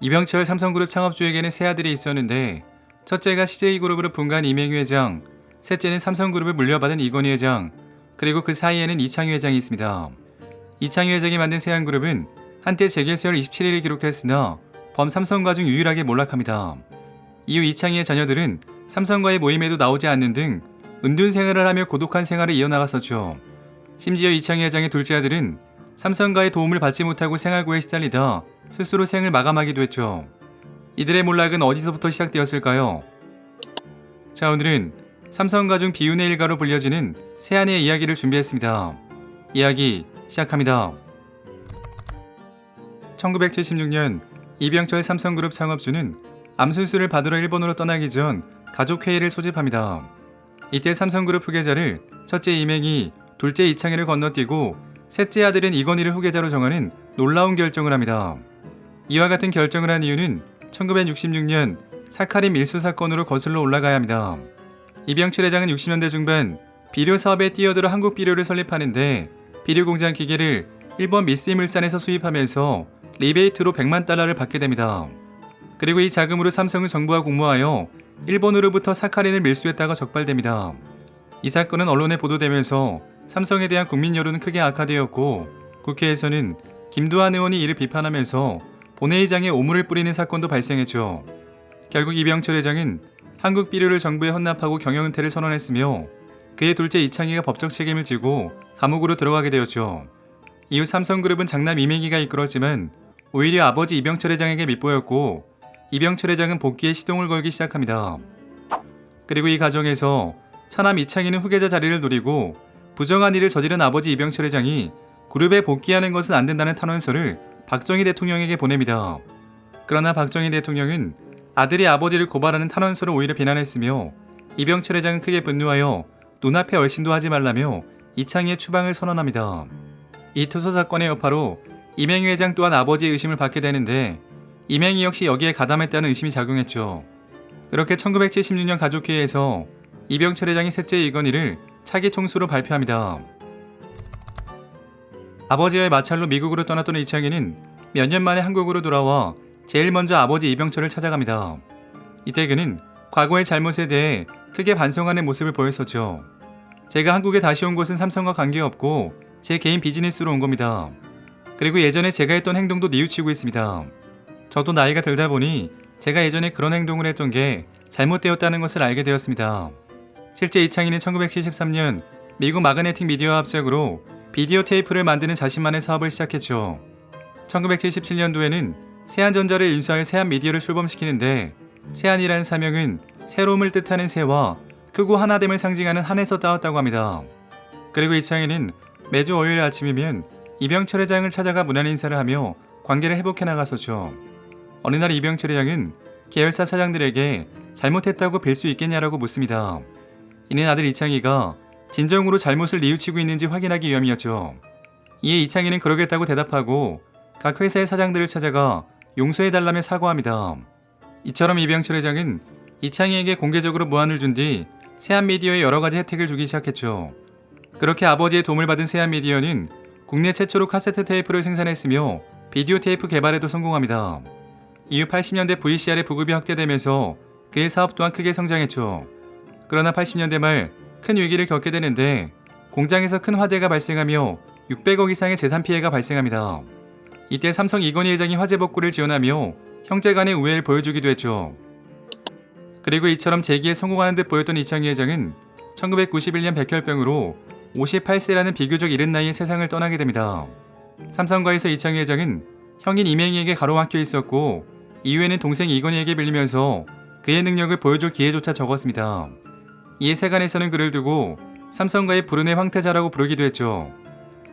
이병철 삼성그룹 창업주에게는 세 아들이 있었는데 첫째가 CJ그룹으로 분가한 이맹희 회장, 셋째는 삼성그룹을 물려받은 이건희 회장, 그리고 그 사이에는 이창희 회장이 있습니다. 이창희 회장이 만든 세한그룹은 한때 재계세월 27일을 기록했으나 범삼성가 중 유일하게 몰락합니다. 이후 이창희의 자녀들은 삼성과의 모임에도 나오지 않는 등 은둔 생활을 하며 고독한 생활을 이어나갔었죠. 심지어 이창희 회장의 둘째 아들은 삼성가의 도움을 받지 못하고 생활고에 시달리다 스스로 생을 마감하기도 했죠. 이들의 몰락은 어디서부터 시작되었을까요? 자, 오늘은 삼성가 중 비운의 일가로 불려지는 세한의 이야기를 준비했습니다. 이야기 시작합니다. 1976년 이병철 삼성그룹 창업주는 암수술을 받으러 일본으로 떠나기 전 가족회의를 소집합니다. 이때 삼성그룹 후계자를 첫째 이맹희, 둘째 이창희를 건너뛰고 셋째 아들인 이건희를 후계자로 정하는 놀라운 결정을 합니다. 이와 같은 결정을 한 이유는 1966년 사카린 밀수 사건으로 거슬러 올라가야 합니다. 이병철 회장은 60년대 중반 비료 사업에 뛰어들어 한국 비료를 설립하는데 비료 공장 기계를 일본 미쓰이물산에서 수입하면서 리베이트로 100만 달러를 받게 됩니다. 그리고 이 자금으로 삼성은 정부와 공모하여 일본으로부터 사카린을 밀수했다가 적발됩니다. 이 사건은 언론에 보도되면서 삼성에 대한 국민 여론은 크게 악화되었고 국회에서는 김두한 의원이 이를 비판하면서 본회의장에 오물을 뿌리는 사건도 발생했죠. 결국 이병철 회장은 한국 비료를 정부에 헌납하고 경영은퇴를 선언했으며 그의 둘째 이창희가 법적 책임을 지고 감옥으로 들어가게 되었죠. 이후 삼성그룹은 장남 이맹희가 이끌었지만 오히려 아버지 이병철 회장에게 밑보였고 이병철 회장은 복귀에 시동을 걸기 시작합니다. 그리고 이 과정에서 차남 이창희는 후계자 자리를 노리고 부정한 일을 저지른 아버지 이병철 회장이 그룹에 복귀하는 것은 안 된다는 탄원서를 박정희 대통령에게 보냅니다. 그러나 박정희 대통령은 아들이 아버지를 고발하는 탄원서를 오히려 비난했으며 이병철 회장은 크게 분노하여 눈앞에 얼씬도 하지 말라며 이창희의 추방을 선언합니다. 이 투소 사건의 여파로 이맹희 회장 또한 아버지의 의심을 받게 되는데 이맹희 역시 여기에 가담했다는 의심이 작용했죠. 그렇게 1976년 가족회의에서 이병철 회장이 셋째 이건희를 차기 총수로 발표합니다. 아버지와의 마찰로 미국으로 떠났던 이창희는 몇 년 만에 한국으로 돌아와 제일 먼저 아버지 이병철을 찾아갑니다. 이때 그는 과거의 잘못에 대해 크게 반성하는 모습을 보였었죠. 제가 한국에 다시 온 것은 삼성과 관계없고 제 개인 비즈니스로 온 겁니다. 그리고 예전에 제가 했던 행동도 뉘우치고 있습니다. 저도 나이가 들다 보니 제가 예전에 그런 행동을 했던 게 잘못되었다는 것을 알게 되었습니다. 실제 이창희는 1973년 미국 마그네틱 미디어와 합작으로 비디오 테이프를 만드는 자신만의 사업을 시작했죠. 1977년도에는 세한전자를 인수하여 세한미디어를 출범시키는데 세한이라는 사명은 새로움을 뜻하는 새와 크고 하나됨을 상징하는 한에서 따왔다고 합니다. 그리고 이창희는 매주 월요일 아침이면 이병철 회장을 찾아가 문안 인사를 하며 관계를 회복해 나갔었죠. 어느 날 이병철 회장은 계열사 사장들에게 잘못했다고 뵐 수 있겠냐라고 묻습니다. 이는 아들 이창희가 진정으로 잘못을 뉘우치고 있는지 확인하기 위함이었죠. 이에 이창희는 그러겠다고 대답하고 각 회사의 사장들을 찾아가 용서해달라며 사과합니다. 이처럼 이병철 회장은 이창희에게 공개적으로 무안을 준 뒤 세한미디어에 여러 가지 혜택을 주기 시작했죠. 그렇게 아버지의 도움을 받은 세한미디어는 국내 최초로 카세트 테이프를 생산했으며 비디오 테이프 개발에도 성공합니다. 이후 80년대 VCR의 보급이 확대되면서 그의 사업 또한 크게 성장했죠. 그러나 80년대 말 큰 위기를 겪게 되는데 공장에서 큰 화재가 발생하며 600억 이상의 재산 피해가 발생합니다. 이때 삼성 이건희 회장이 화재 복구를 지원하며 형제 간의 우애를 보여주기도 했죠. 그리고 이처럼 재기에 성공하는 듯 보였던 이창희 회장은 1991년 백혈병으로 58세라는 비교적 이른 나이에 세상을 떠나게 됩니다. 삼성가에서 이창희 회장은 형인 이맹희에게 가로막혀 있었고 이후에는 동생 이건희에게 빌리면서 그의 능력을 보여줄 기회조차 적었습니다. 이에 세간에서는 그를 두고 삼성가의 불운의 황태자라고 부르기도 했죠.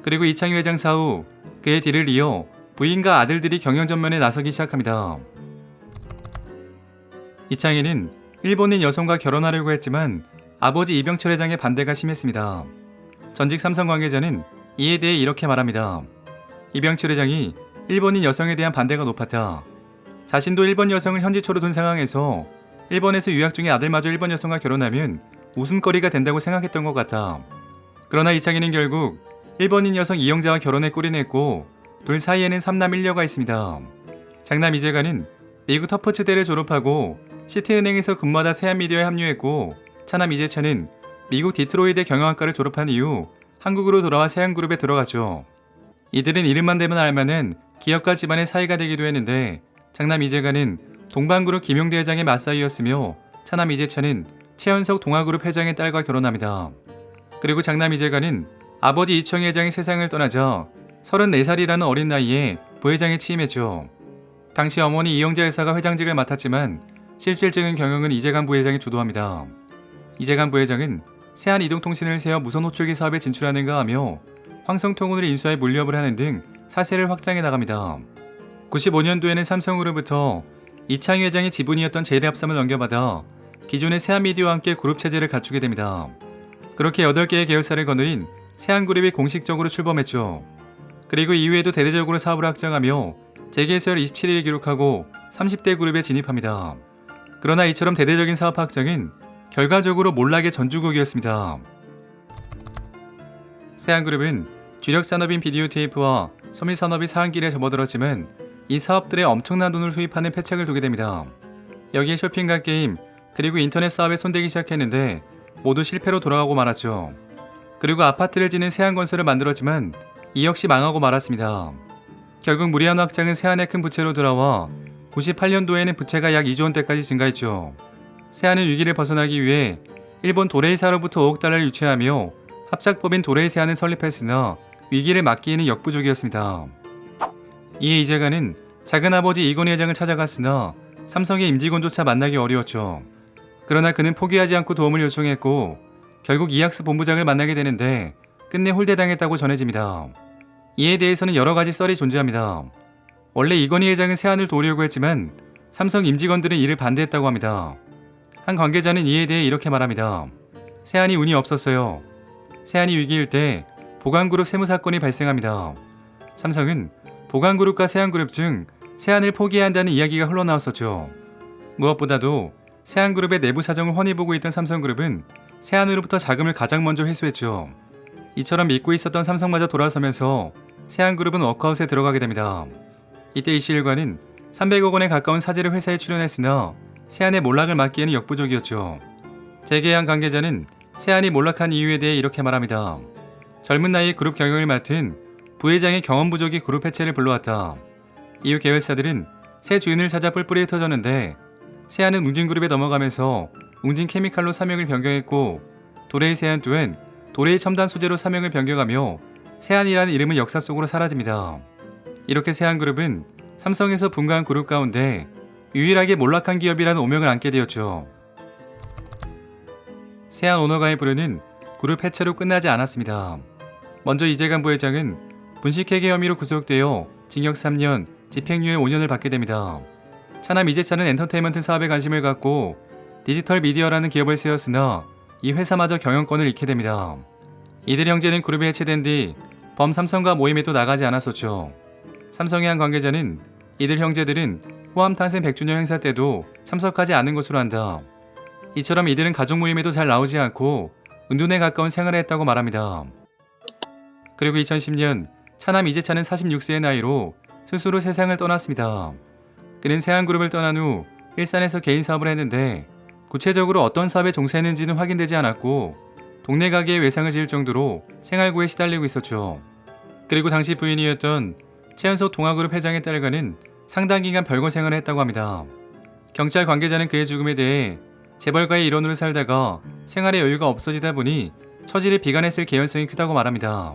그리고 이창희 회장 사후 그의 뒤를 이어 부인과 아들들이 경영 전면에 나서기 시작합니다. 이창희는 일본인 여성과 결혼하려고 했지만 아버지 이병철 회장의 반대가 심했습니다. 전직 삼성 관계자는 이에 대해 이렇게 말합니다. 이병철 회장이 일본인 여성에 대한 반대가 높았다. 자신도 일본 여성을 현지초로 둔 상황에서 일본에서 유학 중에 아들마저 일본 여성과 결혼하면 웃음거리가 된다고 생각했던 것 같다. 그러나 이창희는 결국 일본인 여성 이영자와 결혼에 꼴이 냈고 둘 사이에는 3남 1녀가 있습니다. 장남 이재관은 미국 터프츠대를 졸업하고 시티은행에서 근무하다 세한미디어에 합류했고, 차남 이재찬은 미국 디트로이대 경영학과를 졸업한 이후 한국으로 돌아와 세한그룹에 들어갔죠. 이들은 이름만 대면 알만한 기업가 집안의 사이가 되기도 했는데, 장남 이재관은 동방그룹 김용대 회장의 맞사이였으며, 차남 이재찬은 최현석 동아그룹 회장의 딸과 결혼합니다. 그리고 장남 이재관은 아버지 이청희 회장이 세상을 떠나자 34살이라는 어린 나이에 부회장에 취임했죠. 당시 어머니 이영자 여사가 회장직을 맡았지만 실질적인 경영은 이재관 부회장이 주도합니다. 이재관 부회장은 세한이동통신을 세워 무선 호출기 사업에 진출하는가 하며 황성통운을 인수해 물류업을 하는 등 사세를 확장해 나갑니다. 95년도에는 삼성으로부터 이창희 회장의 지분이었던 제일합삼을 넘겨받아 기존의 세한미디어와 함께 그룹 체제를 갖추게 됩니다. 그렇게 8개의 계열사를 거느린 세한그룹이 공식적으로 출범했죠. 그리고 이후에도 대대적으로 사업을 확장하며 재계에서 27위를 기록하고 30대 그룹에 진입합니다. 그러나 이처럼 대대적인 사업 확장은 결과적으로 몰락의 전주곡이었습니다. 세한그룹은 주력 산업인 비디오 테이프와 소미 산업이 상한길에 접어들었지만 이 사업들에 엄청난 돈을 수입하는 패착을 두게 됩니다. 여기에 쇼핑과 게임, 그리고 인터넷 사업에 손대기 시작했는데 모두 실패로 돌아가고 말았죠. 그리고 아파트를 짓는 세한건설을 만들었지만 이 역시 망하고 말았습니다. 결국 무리한 확장은 세한의 큰 부채로 돌아와 98년도에는 부채가 약 2조 원대까지 증가했죠. 세한은 위기를 벗어나기 위해 일본 도레이사로부터 5억 달러를 유치하며 합작법인 도레이세한을 설립했으나 위기를 막기에는 역부족이었습니다. 이에 이재관은 작은아버지 이건희 회장을 찾아갔으나 삼성의 임직원조차 만나기 어려웠죠. 그러나 그는 포기하지 않고 도움을 요청했고 결국 이학스 본부장을 만나게 되는데 끝내 홀대당했다고 전해집니다. 이에 대해서는 여러 가지 썰이 존재합니다. 원래 이건희 회장은 세한을 도우려고 했지만 삼성 임직원들은 이를 반대했다고 합니다. 한 관계자는 이에 대해 이렇게 말합니다. 세한이 운이 없었어요. 세한이 위기일 때 보강그룹 세무사건이 발생합니다. 삼성은 보강그룹과 세한그룹 중 세한을 포기해야 한다는 이야기가 흘러나왔었죠. 무엇보다도 세한그룹의 내부 사정을 훤히 보고 있던 삼성그룹은 세한으로부터 자금을 가장 먼저 회수했죠. 이처럼 믿고 있었던 삼성마저 돌아서면서 세한그룹은 워크아웃에 들어가게 됩니다. 이때 이씨 일가는 300억 원에 가까운 사재를 회사에 출연했으나 세한의 몰락을 막기에는 역부족이었죠. 재계한 관계자는 세한이 몰락한 이유에 대해 이렇게 말합니다. 젊은 나이에 그룹 경영을 맡은 부회장의 경험 부족이 그룹 해체를 불러왔다. 이후 계열사들은 새 주인을 찾아 뿔뿔이 흩어졌는데 세한은 웅진그룹에 넘어가면서 웅진케미칼로 사명을 변경했고 도레이세한 또한 도레이 첨단 소재로 사명을 변경하며 세한이라는 이름은 역사 속으로 사라집니다. 이렇게 세한그룹은 삼성에서 분가한 그룹 가운데 유일하게 몰락한 기업이라는 오명을 안게 되었죠. 세한 오너가의 불효는 그룹 해체로 끝나지 않았습니다. 먼저 이재관 부회장은 분식회계 혐의로 구속되어 징역 3년, 집행유예 5년을 받게 됩니다. 차남 이재찬은 엔터테인먼트 사업에 관심을 갖고 디지털 미디어라는 기업을 세웠으나 이 회사마저 경영권을 잃게 됩니다. 이들 형제는 그룹이 해체된 뒤 범삼성과 모임에도 나가지 않았었죠. 삼성의 한 관계자는 이들 형제들은 호암 탄생 100주년 행사 때도 참석하지 않은 것으로 한다. 이처럼 이들은 가족 모임에도 잘 나오지 않고 은둔에 가까운 생활을 했다고 말합니다. 그리고 2010년 차남 이재찬은 46세의 나이로 스스로 세상을 떠났습니다. 그는 세한그룹을 떠난 후 일산에서 개인 사업을 했는데 구체적으로 어떤 사업에 종사했는지는 확인되지 않았고 동네 가게에 외상을 지을 정도로 생활고에 시달리고 있었죠. 그리고 당시 부인이었던 최현석 동아그룹 회장의 딸과는 상당 기간 별거 생활을 했다고 합니다. 경찰 관계자는 그의 죽음에 대해 재벌가의 일원으로 살다가 생활의 여유가 없어지다 보니 처지를 비관했을 개연성이 크다고 말합니다.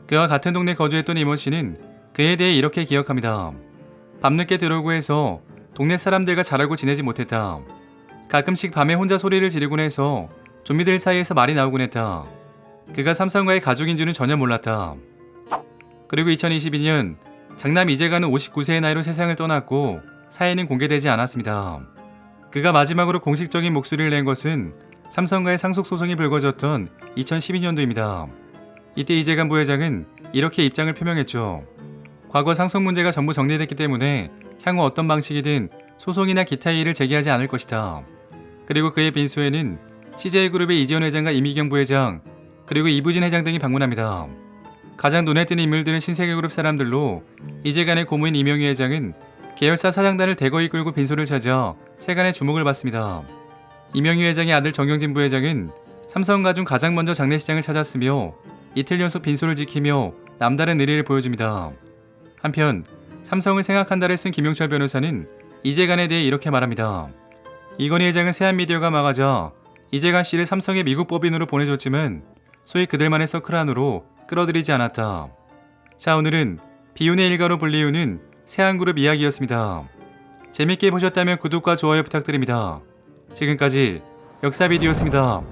그와 같은 동네에 거주했던 이모 씨는 그에 대해 이렇게 기억합니다. 밤늦게 들어오고 해서 동네 사람들과 잘 알고 지내지 못했다. 가끔씩 밤에 혼자 소리를 지르곤 해서 좀비들 사이에서 말이 나오곤 했다. 그가 삼성과의 가족인 줄은 전혀 몰랐다. 그리고 2022년 장남 이재관은 59세의 나이로 세상을 떠났고 사인은 공개되지 않았습니다. 그가 마지막으로 공식적인 목소리를 낸 것은 삼성과의 상속소송이 불거졌던 2012년도입니다. 이때 이재관 부회장은 이렇게 입장을 표명했죠. 과거 상속 문제가 전부 정리됐기 때문에 향후 어떤 방식이든 소송이나 기타의 일을 제기하지 않을 것이다. 그리고 그의 빈소에는 CJ그룹의 이지원 회장과 이미경 부회장, 그리고 이부진 회장 등이 방문합니다. 가장 눈에 띄는 인물들은 신세계그룹 사람들로 이재관의 고모인 이명희 회장은 계열사 사장단을 대거 이끌고 빈소를 찾아 세간의 주목을 받습니다. 이명희 회장의 아들 정경진 부회장은 삼성가 중 가장 먼저 장례식장을 찾았으며 이틀 연속 빈소를 지키며 남다른 의리를 보여줍니다. 한편 삼성을 생각한다를 쓴 김용철 변호사는 이재관에 대해 이렇게 말합니다. 이건희 회장은 세한미디어가 막아자 이재관 씨를 삼성의 미국 법인으로 보내줬지만 소위 그들만의 서클 안으로 끌어들이지 않았다. 자, 오늘은 비운의 일가로 불리우는 세한그룹 이야기였습니다. 재밌게 보셨다면 구독과 좋아요 부탁드립니다. 지금까지 역사비디오였습니다.